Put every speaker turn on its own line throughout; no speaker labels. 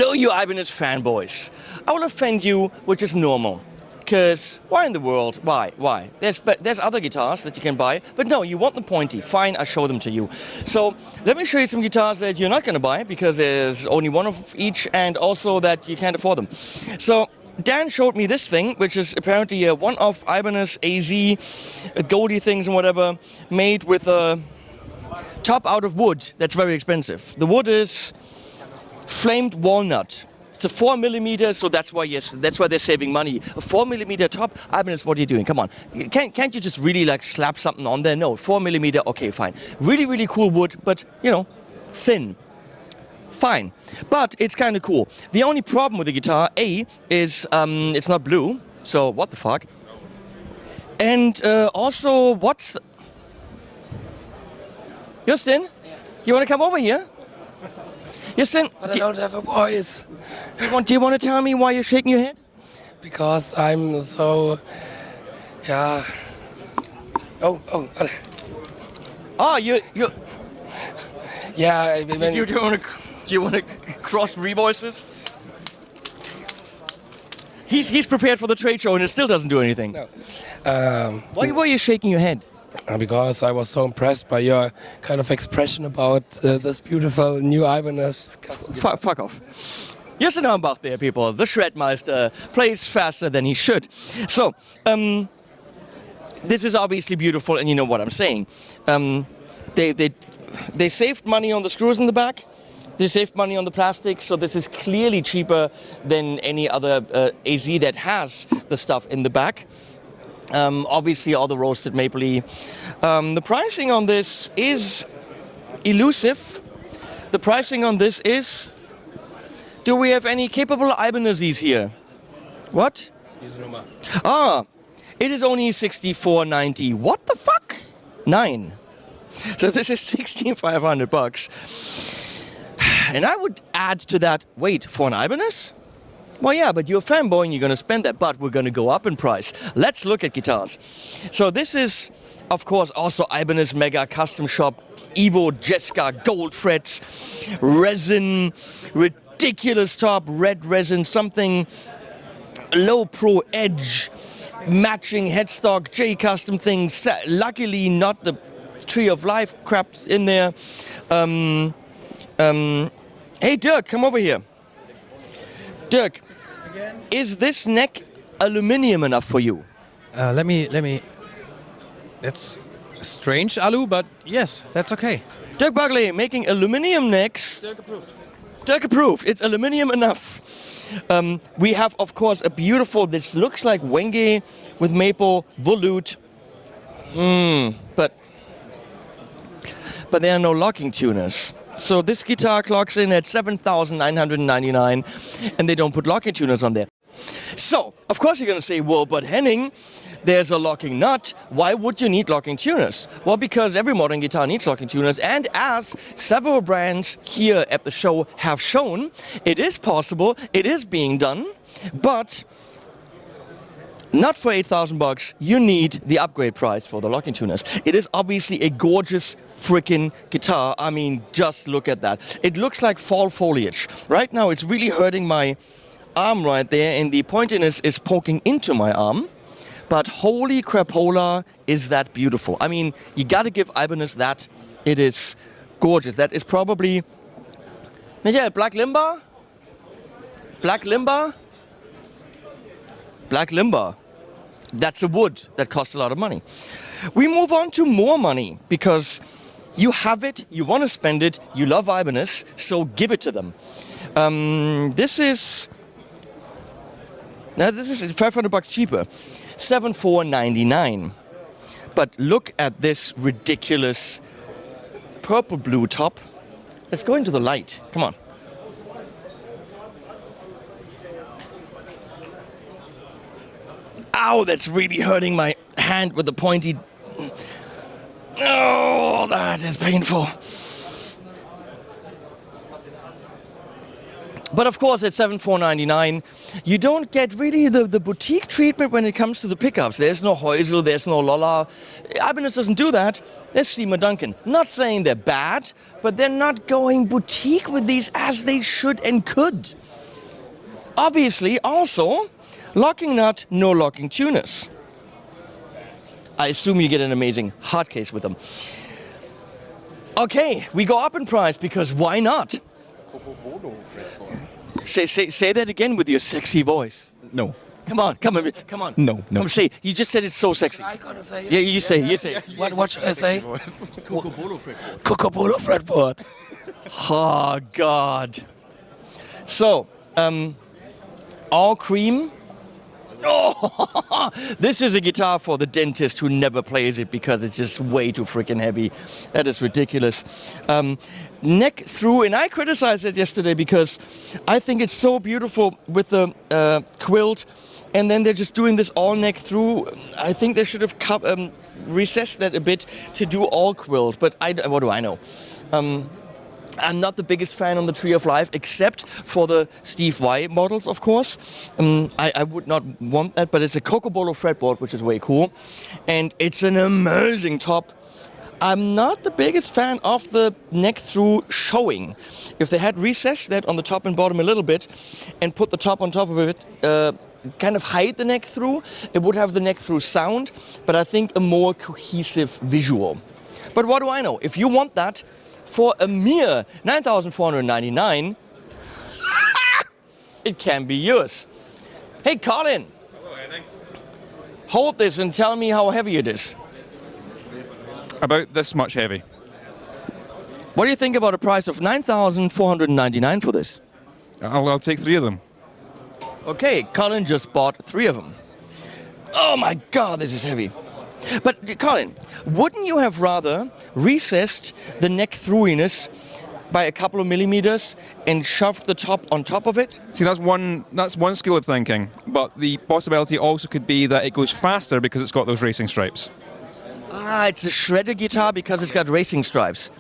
So you Ibanez fanboys, I will offend you, which is normal. Because why in the world? Why? There's other guitars that you can buy, but no, you want the pointy. Fine, I'll show them to you. So let me show you some guitars that you're not going to buy because there's only one of each, and also that you can't afford them. So Dan showed me this thing, which is apparently a one-off Ibanez AZ, Goldie things and whatever, made with a top out of wood. That's very expensive. The wood is flamed walnut. It's a 4mm, so that's why they're saving money. A 4mm top. Ibanez, what are you doing? Come on, can't you just really like slap something on there? No, 4mm. Okay, fine. Really cool wood, but you know, thin. Fine, but it's kind of cool. The only problem with the guitar, is it's not blue. So what the fuck? And also, what's the... Justin, yeah. You want to come over here? Justin,
but I don't have a voice.
Do you want to tell me why you're shaking your head?
Because I'm so, yeah. Oh.
Oh, you.
Yeah.
Do you want to cross revoices? He's prepared for the trade show and it still doesn't do anything.
No.
Why were you shaking your head?
Because I was so impressed by your kind of expression about this beautiful new Ibanez Custom Shop.
Fuck off. Justin Hornbach there, people. The Shredmeister plays faster than he should. So, this is obviously beautiful, and you know what I'm saying. They saved money on the screws in the back. They saved money on the plastic, so this is clearly cheaper than any other AZ that has the stuff in the back. Obviously all the roasted mapley. The pricing on this is elusive. The pricing on this is... Do we have any capable Ibanezes here? What? Ah, it is only 64.90. What the fuck? 9. So this is $1,600. And I would add to that, wait, for an Ibanez? Well, yeah, but you're a fanboy and you're going to spend that, but we're going to go up in price. Let's look at guitars. So this is, of course, also Ibanez Mega Custom Shop, Evo Jessica Gold Frets, resin, ridiculous top, red resin, something low pro edge, matching headstock, J Custom things. Luckily, not the Tree of Life craps in there. Hey, Dirk, come over here. Dirk, is this neck aluminium enough for you?
Let me. That's strange, Alu, but yes, that's okay.
Dirk Buckley making aluminium necks.
Dirk approved.
Dirk approved. It's aluminium enough. We have, of course, a beautiful. This looks like Wenge with maple volute. But there are no locking tuners. So this guitar clocks in at $7,999, and they don't put locking tuners on there. So, of course you're going to say, well, but Henning, there's a locking nut. Why would you need locking tuners? Well, because every modern guitar needs locking tuners, and as several brands here at the show have shown, it is possible, it is being done, but not for $8,000. You need the upgrade price for the locking tuners. It is obviously a gorgeous freaking guitar. I mean, just look at that. It looks like fall foliage. Right now, it's really hurting my arm right there, and the pointiness is poking into my arm. But holy crapola, is that beautiful. I mean, you gotta give Ibanez that. It is gorgeous. That is probably... Michael, Black Limber? Black Limber? Black Limber. That's a wood that costs a lot of money. We move on to more money because you have it, you want to spend it, you love Ibanez, so give it to them. This is $500 cheaper, $7,499. But look at this ridiculous purple blue top. Let's go into the light. Come on. Ow, that's really hurting my hand with the pointy... Oh, that is painful. But of course, at $7,499, you don't get really the boutique treatment when it comes to the pickups. There's no Heusel, there's no Lola. Ibanez doesn't do that. There's Seymour Duncan. Not saying they're bad, but they're not going boutique with these as they should and could. Obviously, also, locking nut, no locking tuners. I assume you get an amazing hard case with them. Okay, we go up in price because why not? Say that again with your sexy voice.
No.
Come on, come on.
No.
Come say. You just said it's so sexy.
I gotta say it.
Yeah, you say.
What should I say? Cocobolo fretboard.
Oh God. So, all cream. Oh, this is a guitar for the dentist who never plays it because it's just way too freaking heavy. That is ridiculous. Neck through, and I criticized it yesterday because I think it's so beautiful with the quilt, and then they're just doing this all neck through. I think they should have recessed that a bit to do all quilt, but what do I know? I'm not the biggest fan on the Tree of Life, except for the Steve Y models, of course. I would not want that, but it's a Cocobolo fretboard, which is way cool. And it's an amazing top. I'm not the biggest fan of the neck through showing. If they had recessed that on the top and bottom a little bit and put the top on top of it, kind of hide the neck through, it would have the neck through sound, but I think a more cohesive visual. But what do I know? If you want that, for a mere $9,499, it can be yours. Hey, Colin.
Hello, Henning.
Hold this and tell me how heavy it is.
About this much heavy.
What do you think about a price of $9,499 for this?
I'll take 3 of them.
Okay, Colin just bought 3 of them. Oh my God, this is heavy. But Colin, wouldn't you have rather recessed the neck throughiness by a couple of millimeters and shoved the top on top of it?
See, that's one school of thinking, but the possibility also could be that it goes faster because it's got those racing stripes.
Ah, it's a shredder guitar because it's got racing stripes.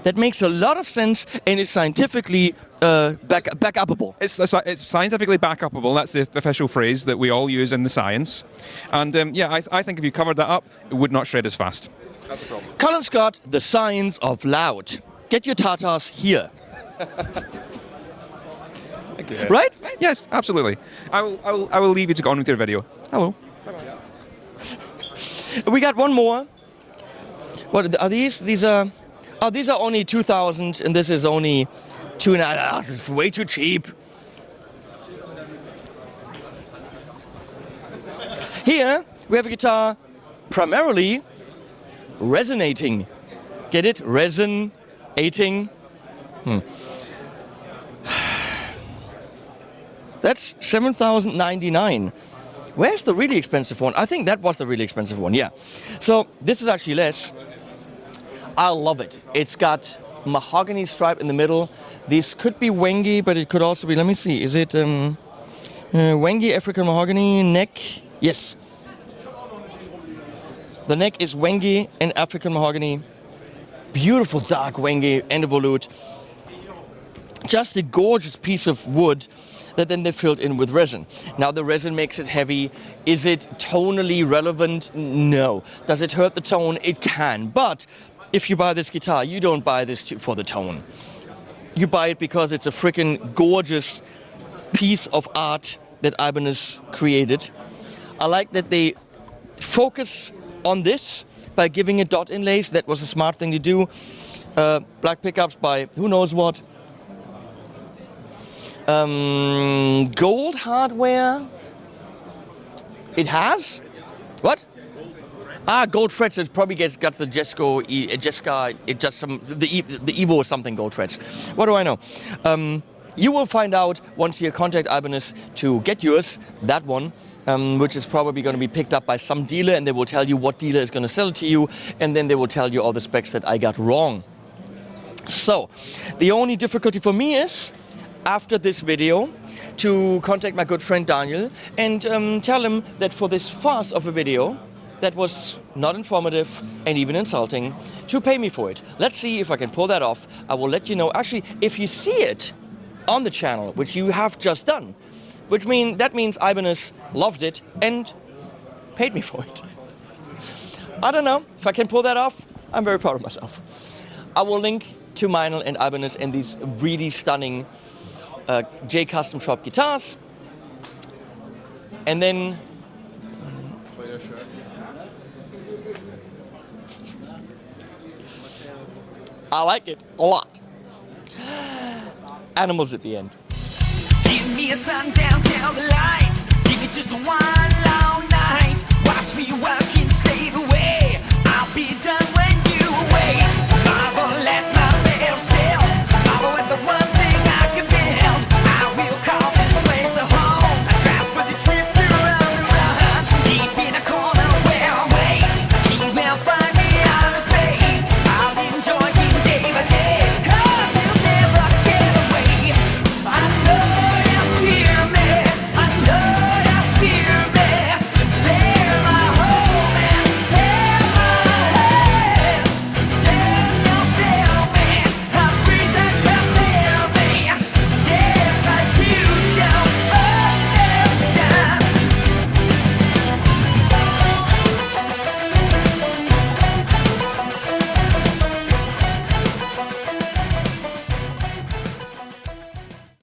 That makes a lot of sense and is scientifically back-upable.
It's scientifically back-upable. That's the official phrase that we all use in the science. And yeah, I think if you covered that up, it would not shred as fast. That's the problem.
Colin Scott, the science of loud. Get your tatas here. Right?
Yes, absolutely. I will leave you to go on with your video. Hello.
We got one more. What are these? These are only 2,000, and this is only 2,500. It's way too cheap. Here we have a guitar primarily resonating. Get it? Resonating. That's $7,099. Where's the really expensive one? I think that was the really expensive one, yeah. So this is actually less. I love it. It's got mahogany stripe in the middle. This could be Wengi, but it could also be, let me see, is it Wengi African mahogany neck? Yes. The neck is Wengi and African mahogany. Beautiful dark Wengi and a volute. Just a gorgeous piece of wood that then they filled in with resin. Now the resin makes it heavy. Is it tonally relevant? No. Does it hurt the tone? It can. But if you buy this guitar, you don't buy this for the tone. You buy it because it's a freaking gorgeous piece of art that Ibanez created. I like that they focus on this by giving it dot inlays. That was a smart thing to do. Black pickups by who knows what. Gold hardware. It has? What? Gold frets. It probably got the Jessica, it just the Evo or something gold frets. What do I know? You will find out once you contact Ibanez to get yours, that one, which is probably going to be picked up by some dealer, and they will tell you what dealer is going to sell it to you, and then they will tell you all the specs that I got wrong. So, the only difficulty for me is, after this video, to contact my good friend Daniel and tell him that for this farce of a video that was not informative and even insulting, to pay me for it. Let's see if I can pull that off. I will let you know. Actually, if you see it on the channel, which you have just done, that means Ibanez loved it and paid me for it. I don't know if I can pull that off. I'm very proud of myself. I will link to Meinl and Ibanez and these really stunning J Custom Shop guitars And then I like it a lot. Animals at the end.
Give me a sundown till the light. Give me just one long night. Watch me work and slave away. I'll be done